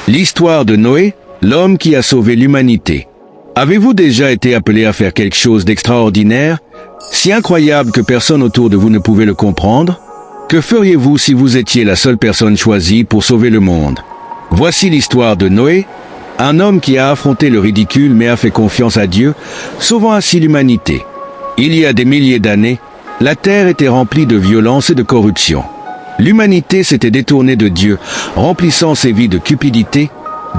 L'histoire de Noé, l'homme qui a sauvé l'humanité. Avez-vous déjà été appelé à faire quelque chose d'extraordinaire, si incroyable que personne autour de vous ne pouvait le comprendre? Que feriez-vous si vous étiez la seule personne choisie pour sauver le monde? Voici l'histoire de Noé, un homme qui a affronté le ridicule mais a fait confiance à Dieu, sauvant ainsi l'humanité. Il y a des milliers d'années, la terre était remplie de violence et de corruption. L'humanité s'était détournée de Dieu, remplissant ses vies de cupidité,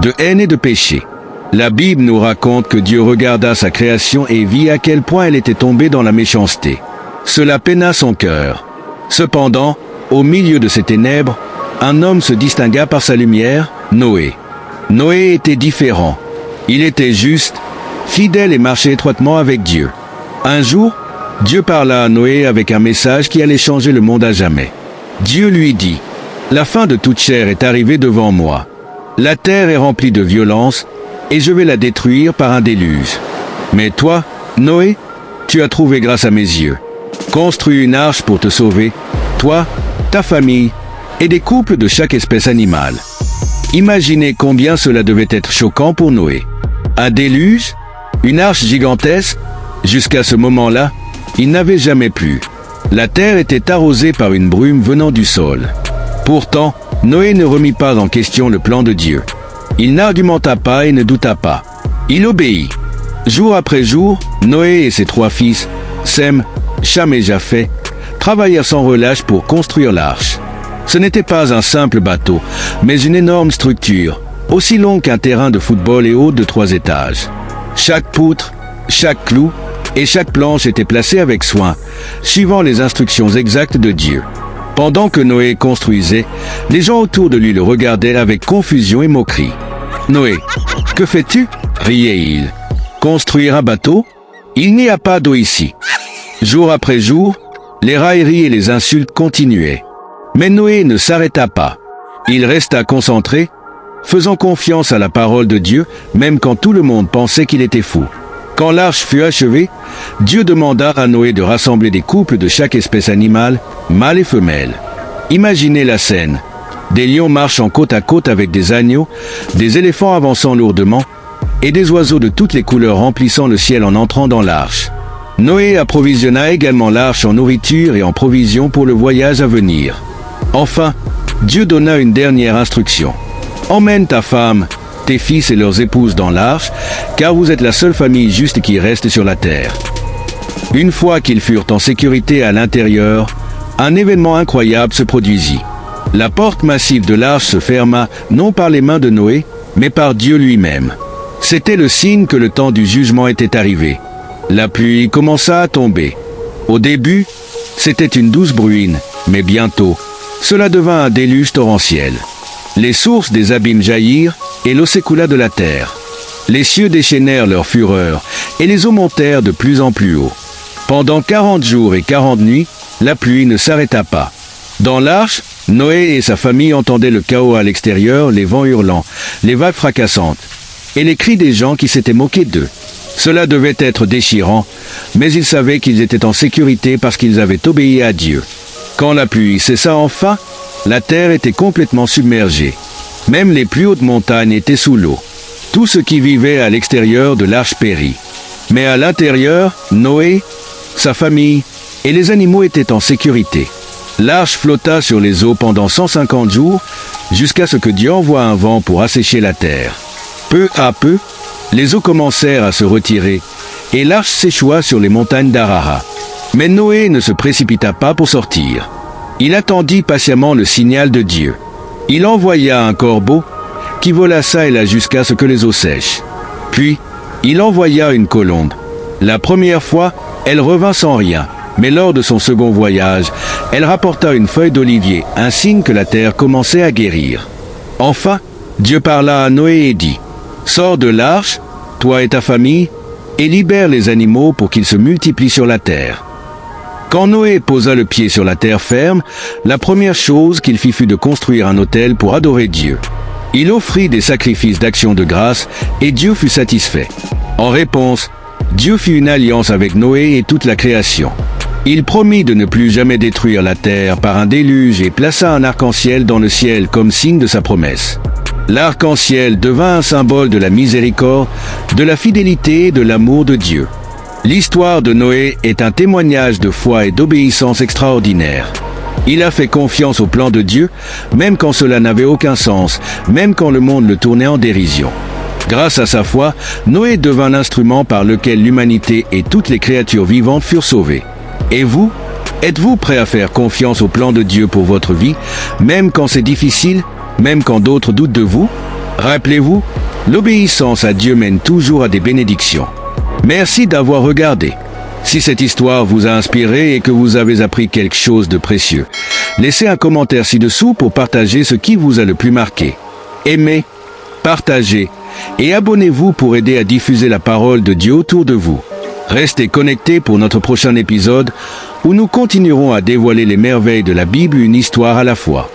de haine et de péché. La Bible nous raconte que Dieu regarda sa création et vit à quel point elle était tombée dans la méchanceté. Cela peina son cœur. Cependant, au milieu de ces ténèbres, un homme se distingua par sa lumière, Noé. Noé était différent. Il était juste, fidèle et marchait étroitement avec Dieu. Un jour, Dieu parla à Noé avec un message qui allait changer le monde à jamais. Dieu lui dit, « La fin de toute chair est arrivée devant moi. La terre est remplie de violence, et je vais la détruire par un déluge. Mais toi, Noé, tu as trouvé grâce à mes yeux. Construis une arche pour te sauver, toi, ta famille, et des couples de chaque espèce animale. » Imaginez combien cela devait être choquant pour Noé. Un déluge? Une arche gigantesque? Jusqu'à ce moment-là, il n'avait jamais plu. La terre était arrosée par une brume venant du sol. Pourtant, Noé ne remit pas en question le plan de Dieu. Il n'argumenta pas et ne douta pas. Il obéit. Jour après jour, Noé et ses 3 fils, Sem, Cham et Japheth, travaillèrent sans relâche pour construire l'arche. Ce n'était pas un simple bateau, mais une énorme structure, aussi longue qu'un terrain de football et haute de 3 étages. Chaque poutre, chaque clou et chaque planche était placée avec soin, suivant les instructions exactes de Dieu. Pendant que Noé construisait, les gens autour de lui le regardaient avec confusion et moquerie. « Noé, que fais-tu » riait-il. « Construire un bateau? Il n'y a pas d'eau ici. » Jour après jour, les railleries et les insultes continuaient. Mais Noé ne s'arrêta pas. Il resta concentré, faisant confiance à la parole de Dieu, même quand tout le monde pensait qu'il était fou. Quand l'arche fut achevée, Dieu demanda à Noé de rassembler des couples de chaque espèce animale, mâle et femelle. Imaginez la scène. Des lions marchant côte à côte avec des agneaux, des éléphants avançant lourdement, et des oiseaux de toutes les couleurs remplissant le ciel en entrant dans l'arche. Noé approvisionna également l'arche en nourriture et en provisions pour le voyage à venir. Enfin, Dieu donna une dernière instruction. « Emmène ta femme, tes fils et leurs épouses dans l'arche, car vous êtes la seule famille juste qui reste sur la terre. » Une fois qu'ils furent en sécurité à l'intérieur, un événement incroyable se produisit. La porte massive de l'arche se ferma, non par les mains de Noé, mais par Dieu lui-même. C'était le signe que le temps du jugement était arrivé. La pluie commença à tomber. Au début, c'était une douce bruine, mais bientôt, cela devint un déluge torrentiel. Les sources des abîmes jaillirent, et l'eau s'écoula de la terre. Les cieux déchaînèrent leur fureur, et les eaux montèrent de plus en plus haut. Pendant 40 jours et 40 nuits, la pluie ne s'arrêta pas. Dans l'arche, Noé et sa famille entendaient le chaos à l'extérieur, les vents hurlants, les vagues fracassantes, et les cris des gens qui s'étaient moqués d'eux. Cela devait être déchirant, mais ils savaient qu'ils étaient en sécurité parce qu'ils avaient obéi à Dieu. Quand la pluie cessa enfin, la terre était complètement submergée. Même les plus hautes montagnes étaient sous l'eau. Tout ce qui vivait à l'extérieur de l'arche périt. Mais à l'intérieur, Noé, sa famille et les animaux étaient en sécurité. L'arche flotta sur les eaux pendant 150 jours, jusqu'à ce que Dieu envoie un vent pour assécher la terre. Peu à peu, les eaux commencèrent à se retirer, et l'arche s'échoua sur les montagnes d'Ararat. Mais Noé ne se précipita pas pour sortir. Il attendit patiemment le signal de Dieu. Il envoya un corbeau, qui vola çà et là jusqu'à ce que les eaux sèchent. Puis, il envoya une colombe. La première fois, elle revint sans rien. Mais lors de son second voyage, elle rapporta une feuille d'olivier, un signe que la terre commençait à guérir. Enfin, Dieu parla à Noé et dit, « Sors de l'arche, toi et ta famille, et libère les animaux pour qu'ils se multiplient sur la terre. » Quand Noé posa le pied sur la terre ferme, la première chose qu'il fit fut de construire un autel pour adorer Dieu. Il offrit des sacrifices d'action de grâce, et Dieu fut satisfait. En réponse, Dieu fit une alliance avec Noé et toute la création. Il promit de ne plus jamais détruire la terre par un déluge et plaça un arc-en-ciel dans le ciel comme signe de sa promesse. L'arc-en-ciel devint un symbole de la miséricorde, de la fidélité et de l'amour de Dieu. L'histoire de Noé est un témoignage de foi et d'obéissance extraordinaire. Il a fait confiance au plan de Dieu, même quand cela n'avait aucun sens, même quand le monde le tournait en dérision. Grâce à sa foi, Noé devint l'instrument par lequel l'humanité et toutes les créatures vivantes furent sauvées. Et vous, êtes-vous prêt à faire confiance au plan de Dieu pour votre vie, même quand c'est difficile, même quand d'autres doutent de vous? Rappelez-vous, l'obéissance à Dieu mène toujours à des bénédictions. Merci d'avoir regardé. Si cette histoire vous a inspiré et que vous avez appris quelque chose de précieux, laissez un commentaire ci-dessous pour partager ce qui vous a le plus marqué. Aimez, partagez et abonnez-vous pour aider à diffuser la parole de Dieu autour de vous. Restez connectés pour notre prochain épisode où nous continuerons à dévoiler les merveilles de la Bible, une histoire à la fois.